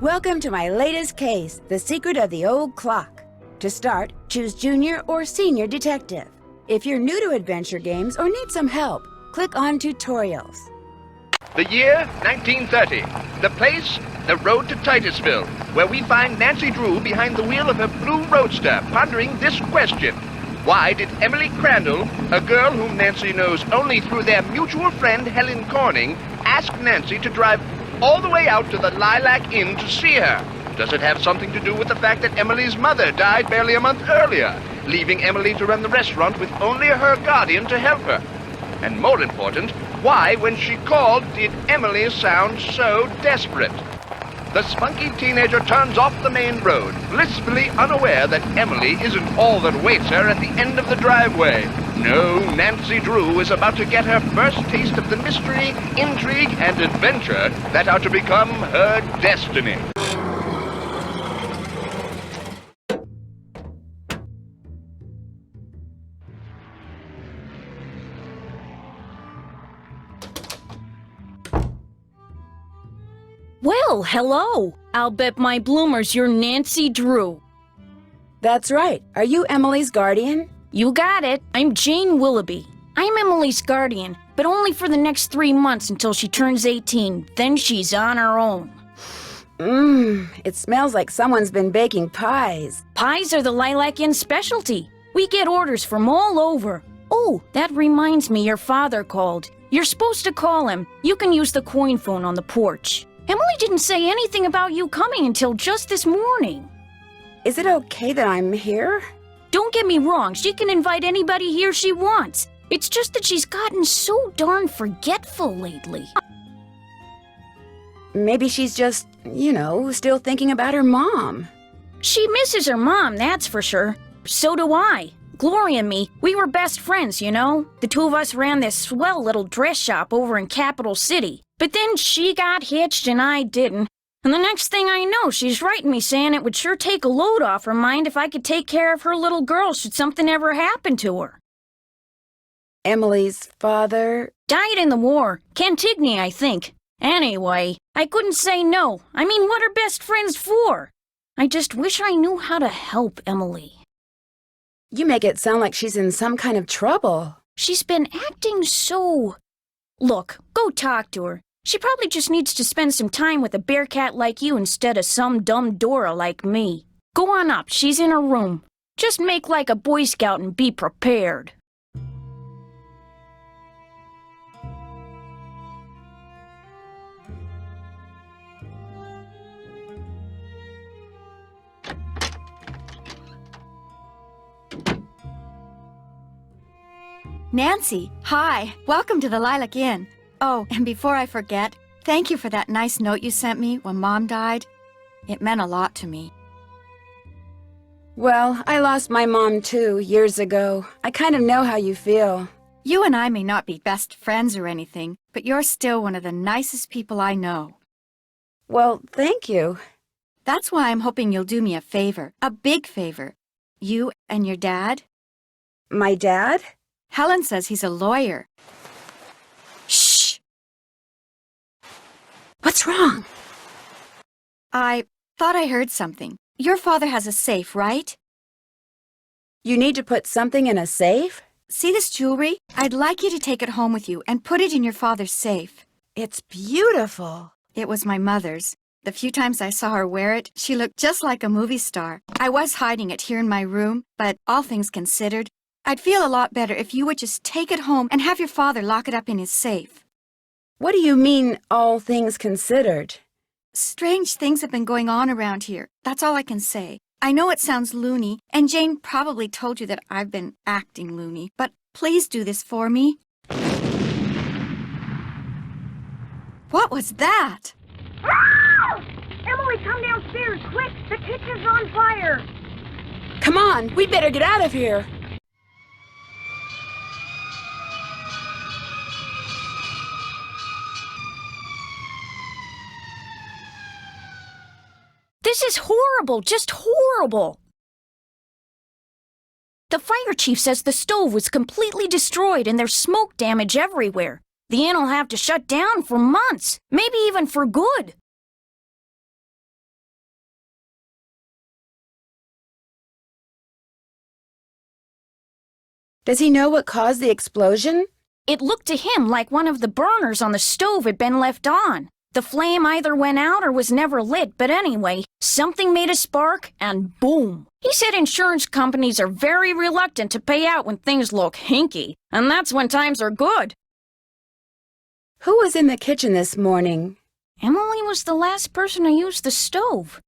Welcome to my latest case, The Secret of the Old Clock. To start, choose Junior or Senior Detective. If you're new to adventure games or need some help, click on Tutorials. The year, 1930. The place, the road to Titusville, where we find Nancy Drew behind the wheel of her blue roadster, pondering this question. Why did Emily Crandall, a girl whom Nancy knows only through their mutual friend Helen Corning, ask Nancy to drive all the way out to the Lilac Inn to see her? Does it have something to do with the fact that Emily's mother died barely a month earlier, leaving Emily to run the restaurant with only her guardian to help her? And more important, why, when she called, did Emily sound so desperate? The spunky teenager turns off the main road, blissfully unaware that Emily isn't all that awaits her at the end of the driveway. No, Nancy Drew is about to get her first taste of the mystery, intrigue, and adventure that are to become her destiny. Well, hello. I'll bet my bloomers you're Nancy Drew. That's right. Are you Emily's guardian? You got it. I'm Jane Willoughby. I'm Emily's guardian, but only for the next 3 months until she turns 18. Then she's on her own. It smells like someone's been baking pies. Pies are the Lilac Inn specialty. We get orders from all over. Oh, that reminds me, your father called. You're supposed to call him. You can use the coin phone on the porch. Emily didn't say anything about you coming until just this morning. Is it okay that I'm here? Don't get me wrong, she can invite anybody here she wants. It's just that she's gotten so darn forgetful lately. Maybe she's just, still thinking about her mom. She misses her mom, that's for sure. So do I. Gloria and me, we were best friends, you know? The two of us ran this swell little dress shop over in Capital City. But then she got hitched and I didn't. And the next thing I know, she's writing me saying it would sure take a load off her mind if I could take care of her little girl should something ever happen to her. Emily's father? Died in the war. Cantigny, I think. Anyway, I couldn't say no. I mean, what are best friends for? I just wish I knew how to help Emily. You make it sound like she's in some kind of trouble. She's been acting so... Look, go talk to her. She probably just needs to spend some time with a bearcat like you instead of some dumb Dora like me. Go on up, she's in her room. Just make like a Boy Scout and be prepared. Nancy, hi. Welcome to the Lilac Inn. Oh, and before I forget, thank you for that nice note you sent me when Mom died. It meant a lot to me. Well, I lost my mom too, years ago. I kind of know how you feel. You and I may not be best friends or anything, but you're still one of the nicest people I know. Well, thank you. That's why I'm hoping you'll do me a favor, a big favor. You and your dad? My dad? Helen says he's a lawyer. Shh! What's wrong? I thought I heard something. Your father has a safe, right? You need to put something in a safe? See this jewelry? I'd like you to take it home with you and put it in your father's safe. It's beautiful. It was my mother's. The few times I saw her wear it, she looked just like a movie star. I was hiding it here in my room, but all things considered, I'd feel a lot better if you would just take it home and have your father lock it up in his safe. What do you mean, all things considered? Strange things have been going on around here. That's all I can say. I know it sounds loony, and Jane probably told you that I've been acting loony, but please do this for me. What was that? Emily, come downstairs, quick! The kitchen's on fire! Come on, we better get out of here. This is horrible, just horrible. The fire chief says the stove was completely destroyed and there's smoke damage everywhere. The inn will have to shut down for months, maybe even for good. Does he know what caused the explosion? It looked to him like one of the burners on the stove had been left on. The flame either went out or was never lit, but anyway, something made a spark, and boom. He said insurance companies are very reluctant to pay out when things look hinky, and that's when times are good. Who was in the kitchen this morning? Emily was the last person to use the stove.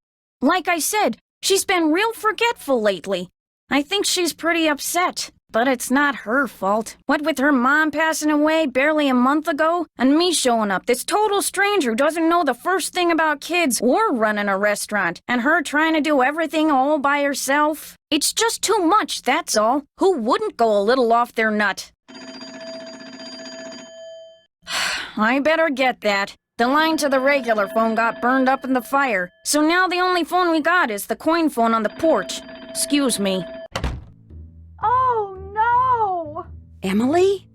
Like I said, she's been real forgetful lately. I think she's pretty upset. But it's not her fault. What with her mom passing away barely a month ago, and me showing up, this total stranger who doesn't know the first thing about kids or running a restaurant, and her trying to do everything all by herself. It's just too much, that's all. Who wouldn't go a little off their nut? I better get that. The line to the regular phone got burned up in the fire, so now the only phone we got is the coin phone on the porch. Excuse me. Oh, no! Emily?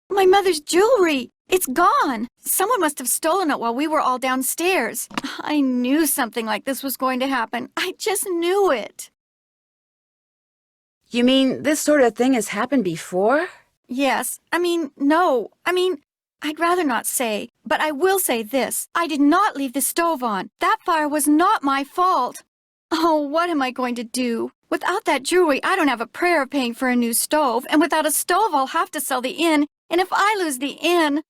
My mother's jewelry! It's gone! Someone must have stolen it while we were all downstairs. I knew something like this was going to happen. I just knew it. You mean this sort of thing has happened before? Yes. No. I'd rather not say, but I will say this. I did not leave the stove on. That fire was not my fault. Oh, what am I going to do? Without that jewelry, I don't have a prayer of paying for a new stove, and without a stove, I'll have to sell the inn, and if I lose the inn...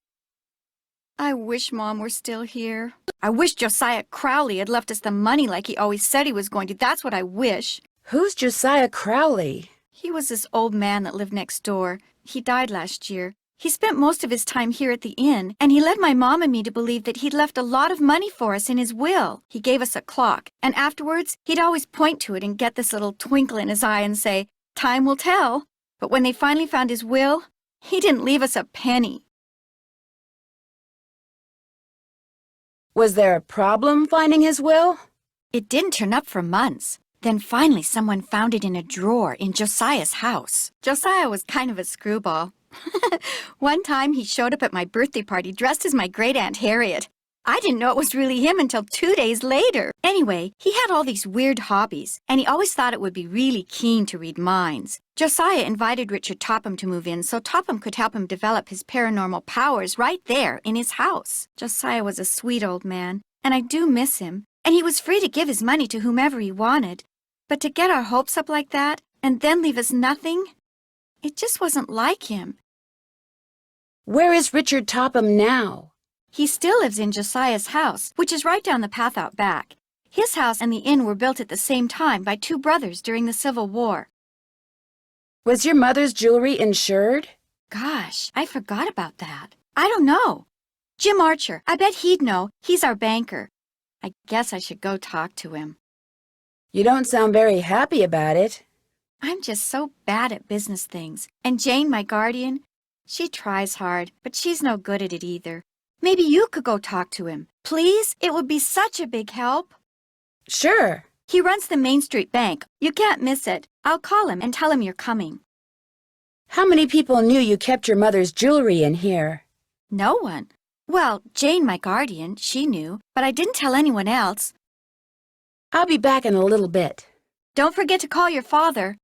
I wish Mom were still here. I wish Josiah Crowley had left us the money like he always said he was going to. That's what I wish. Who's Josiah Crowley? He was this old man that lived next door. He died last year. He spent most of his time here at the inn, and he led my mom and me to believe that he'd left a lot of money for us in his will. He gave us a clock, and afterwards, he'd always point to it and get this little twinkle in his eye and say, "Time will tell." But when they finally found his will, he didn't leave us a penny. Was there a problem finding his will? It didn't turn up for months. Then finally someone found it in a drawer in Josiah's house. Josiah was kind of a screwball. One time he showed up at my birthday party dressed as my great-aunt Harriet. I didn't know it was really him until 2 days later. Anyway, he had all these weird hobbies, and he always thought it would be really keen to read minds. Josiah invited Richard Topham to move in so Topham could help him develop his paranormal powers right there in his house. Josiah was a sweet old man, and I do miss him. And he was free to give his money to whomever he wanted. But to get our hopes up like that, and then leave us nothing, it just wasn't like him. Where is Richard Topham now? He still lives in Josiah's house, which is right down the path out back. His house and the inn were built at the same time by two brothers during the Civil War. Was your mother's jewelry insured? Gosh, I forgot about that. I don't know. Jim Archer, I bet he'd know. He's our banker. I guess I should go talk to him. You don't sound very happy about it. I'm just so bad at business things. And Jane, my guardian, she tries hard, but she's no good at it either. Maybe you could go talk to him. Please? It would be such a big help. Sure. He runs the Main Street Bank. You can't miss it. I'll call him and tell him you're coming. How many people knew you kept your mother's jewelry in here? No one. Well, Jane, my guardian, she knew, but I didn't tell anyone else. I'll be back in a little bit. Don't forget to call your father.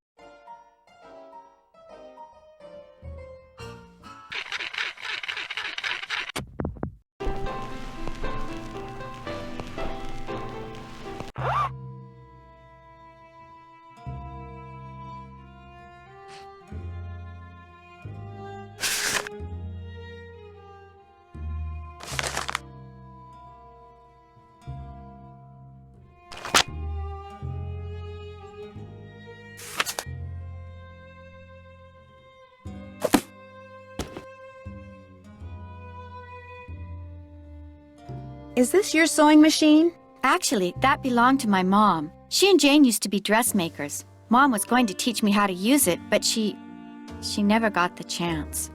Is this your sewing machine? Actually, that belonged to my mom. She and Jane used to be dressmakers. Mom was going to teach me how to use it, but she never got the chance.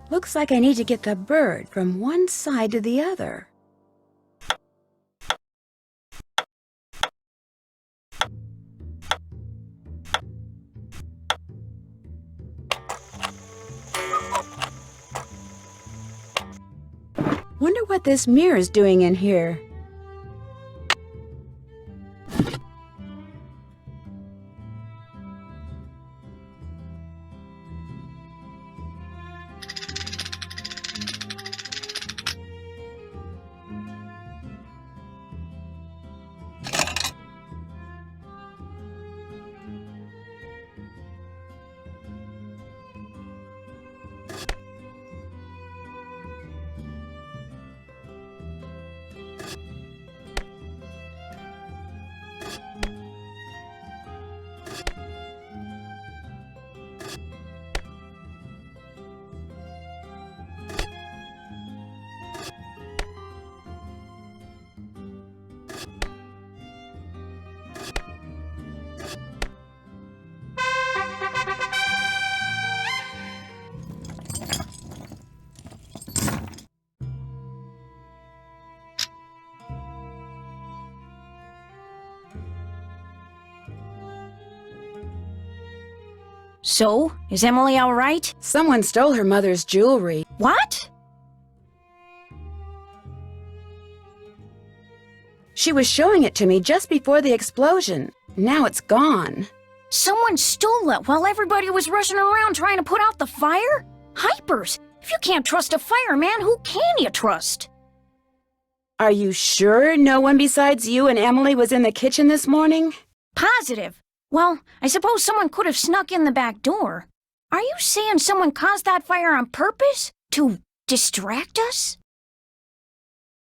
Looks like I need to get the bird from one side to the other. Wonder what this mirror's doing in here. So, is Emily all right? Someone stole her mother's jewelry. What? She was showing it to me just before the explosion. Now it's gone. Someone stole it while everybody was rushing around trying to put out the fire? Hypers! If you can't trust a fireman, who can you trust? Are you sure no one besides you and Emily was in the kitchen this morning? Positive. Well, I suppose someone could have snuck in the back door. Are you saying someone caused that fire on purpose? To distract us?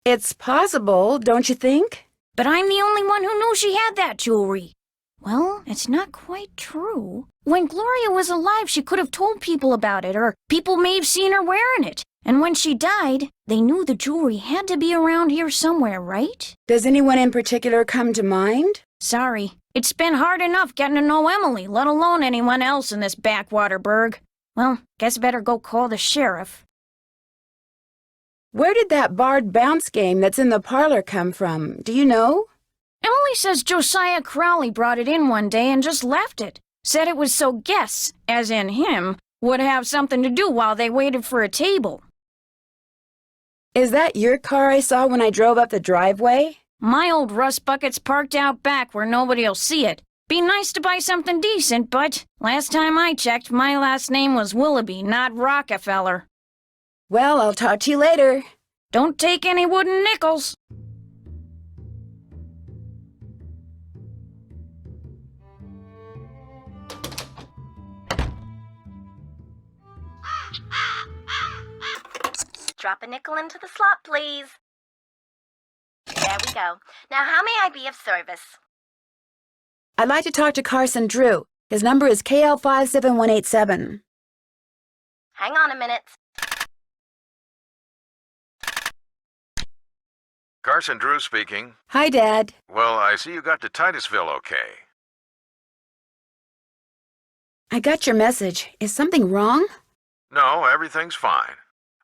It's possible, don't you think? But I'm the only one who knew she had that jewelry. Well, it's not quite true. When Gloria was alive, she could have told people about it, or people may have seen her wearing it. And when she died, they knew the jewelry had to be around here somewhere, right? Does anyone in particular come to mind? Sorry. It's been hard enough getting to know Emily, let alone anyone else in this backwater burg. Well, guess better go call the sheriff. Where did that barred bounce game that's in the parlor come from? Do you know? Emily says Josiah Crowley brought it in one day and just left it. Said it was so guests, as in him, would have something to do while they waited for a table. Is that your car I saw when I drove up the driveway? My old rust bucket's parked out back where nobody'll see it. Be nice to buy something decent, but last time I checked, my last name was Willoughby, not Rockefeller. Well, I'll talk to you later. Don't take any wooden nickels. Drop a nickel into the slot, please. There we go. Now, how may I be of service? I'd like to talk to Carson Drew. His number is KL57187. Hang on a minute. Carson Drew speaking. Hi, Dad. Well, I see you got to Titusville okay. I got your message. Is something wrong? No, everything's fine.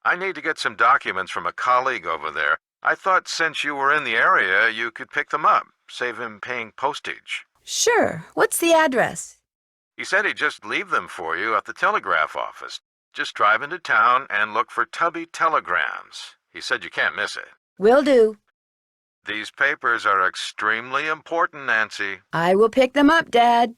I need to get some documents from a colleague over there. I thought since you were in the area, you could pick them up, save him paying postage. Sure. What's the address? He said he'd just leave them for you at the telegraph office. Just drive into town and look for Tubby Telegrams. He said you can't miss it. Will do. These papers are extremely important, Nancy. I will pick them up, Dad.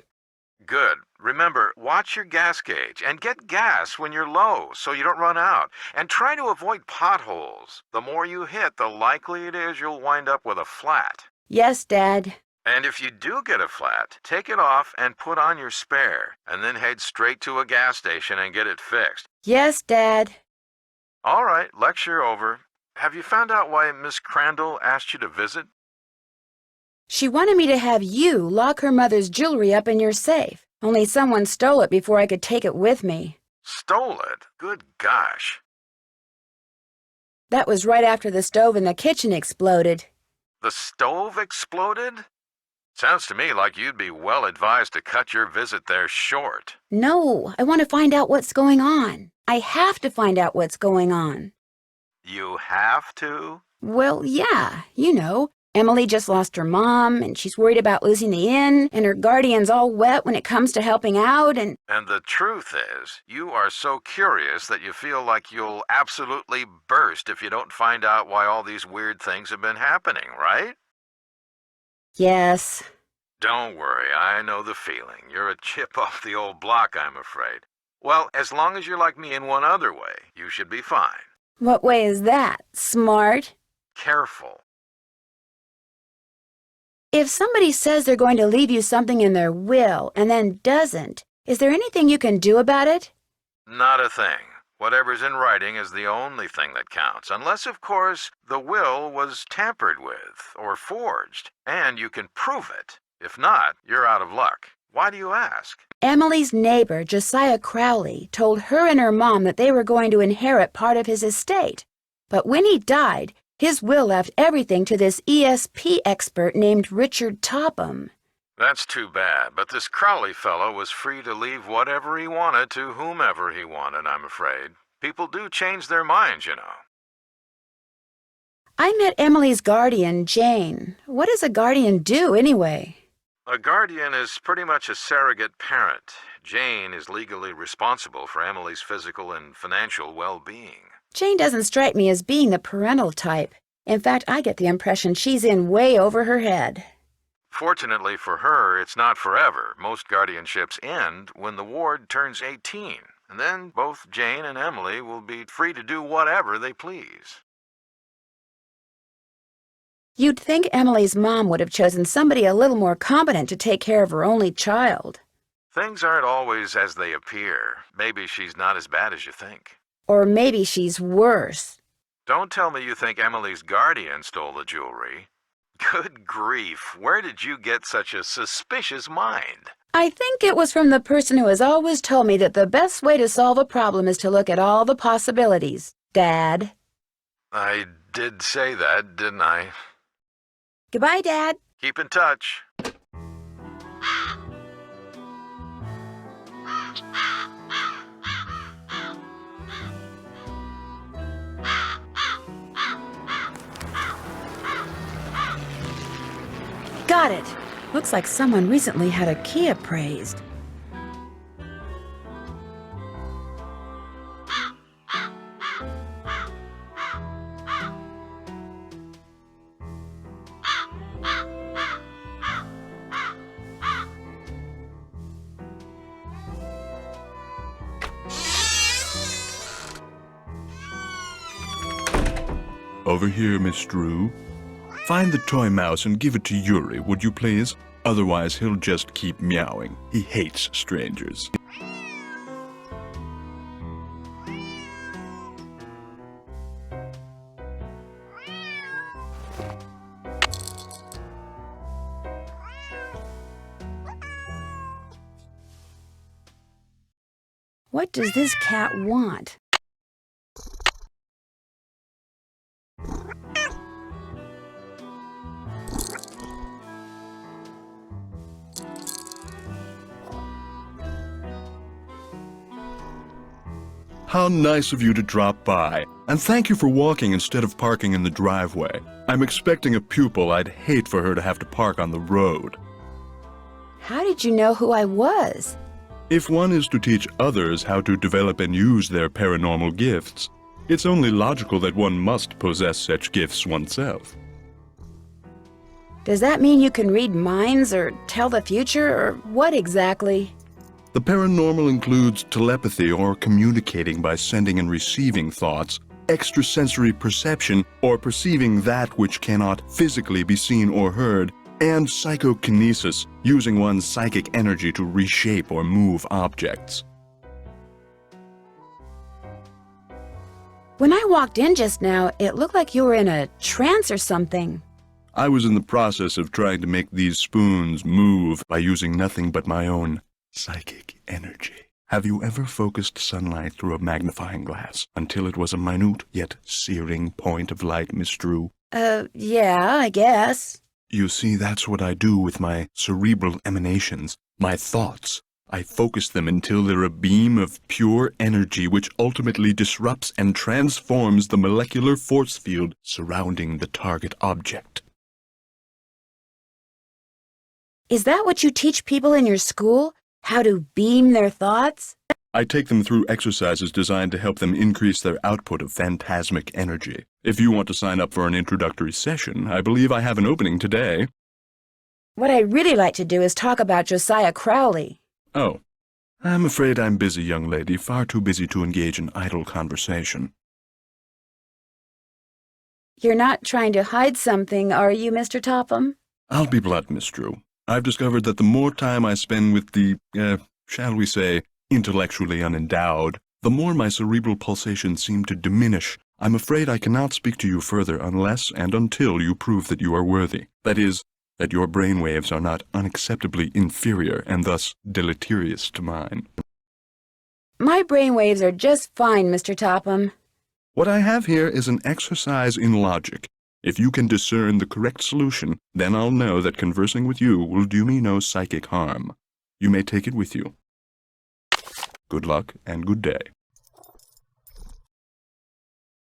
Good. Remember, watch your gas gauge and get gas when you're low so you don't run out. And try to avoid potholes. The more you hit, the likely it is you'll wind up with a flat. Yes, Dad. And if you do get a flat, take it off and put on your spare, and then head straight to a gas station and get it fixed. Yes, Dad. All right, lecture over. Have you found out why Miss Crandall asked you to visit? She wanted me to have you lock her mother's jewelry up in your safe. Only someone stole it before I could take it with me. Stole it? Good gosh. That was right after the stove in the kitchen exploded. The stove exploded? Sounds to me like you'd be well advised to cut your visit there short. No, I want to find out what's going on. I have to find out what's going on. You have to? Well, yeah, you know. Emily just lost her mom, and she's worried about losing the inn, and her guardian's all wet when it comes to helping out, and... And the truth is, you are so curious that you feel like you'll absolutely burst if you don't find out why all these weird things have been happening, right? Yes. Don't worry, I know the feeling. You're a chip off the old block, I'm afraid. Well, as long as you're like me in one other way, you should be fine. What way is that? Smart? Careful. If somebody says they're going to leave you something in their will and then doesn't, is there anything you can do about it? Not a thing. Whatever's in writing is the only thing that counts, unless, of course, the will was tampered with or forged, and you can prove it. If not, you're out of luck. Why do you ask? Emily's neighbor, Josiah Crowley, told her and her mom that they were going to inherit part of his estate. But when he died, his will left everything to this ESP expert named Richard Topham. That's too bad, but this Crowley fellow was free to leave whatever he wanted to whomever he wanted, I'm afraid. People do change their minds, you know. I met Emily's guardian, Jane. What does a guardian do, anyway? A guardian is pretty much a surrogate parent. Jane is legally responsible for Emily's physical and financial well-being. Jane doesn't strike me as being the parental type. In fact, I get the impression she's in way over her head. Fortunately for her, it's not forever. Most guardianships end when the ward turns 18, and then both Jane and Emily will be free to do whatever they please. You'd think Emily's mom would have chosen somebody a little more competent to take care of her only child. Things aren't always as they appear. Maybe she's not as bad as you think. Or maybe she's worse. Don't tell me you think Emily's guardian stole the jewelry. Good grief, where did you get such a suspicious mind? I think it was from the person who has always told me that the best way to solve a problem is to look at all the possibilities, Dad. I did say that, didn't I? Goodbye, Dad. Keep in touch. Got it. Looks like someone recently had a key appraised. Over here, Miss Drew. Find the toy mouse and give it to Yuri, would you please? Otherwise, he'll just keep meowing. He hates strangers. What does this cat want? How nice of you to drop by, and thank you for walking instead of parking in the driveway. I'm expecting a pupil. I'd hate for her to have to park on the road. How did you know who I was? If one is to teach others how to develop and use their paranormal gifts, it's only logical that one must possess such gifts oneself. Does that mean you can read minds or tell the future, or what exactly? The paranormal includes telepathy or communicating by sending and receiving thoughts, extrasensory perception or perceiving that which cannot physically be seen or heard, and psychokinesis, using one's psychic energy to reshape or move objects. When I walked in just now, it looked like you were in a trance or something. I was in the process of trying to make these spoons move by using nothing but my own psychic energy. Have you ever focused sunlight through a magnifying glass until it was a minute yet searing point of light, Miss Drew? Yeah, I guess. You see, that's what I do with my cerebral emanations, my thoughts. I focus them until they're a beam of pure energy which ultimately disrupts and transforms the molecular force field surrounding the target object. Is that what you teach people in your school? How to beam their thoughts? I take them through exercises designed to help them increase their output of phantasmic energy. If you want to sign up for an introductory session, I believe I have an opening today. What I'd really like to do is talk about Josiah Crowley. Oh, I'm afraid I'm busy, young lady, far too busy to engage in idle conversation. You're not trying to hide something, are you, Mr. Topham? I'll be blunt, Miss Drew. I've discovered that the more time I spend with the, shall we say, intellectually unendowed, the more my cerebral pulsations seem to diminish. I'm afraid I cannot speak to you further unless and until you prove that you are worthy. That is, that your brainwaves are not unacceptably inferior and thus deleterious to mine. My brainwaves are just fine, Mr. Topham. What I have here is an exercise in logic. If you can discern the correct solution, then I'll know that conversing with you will do me no psychic harm. You may take it with you. Good luck and good day.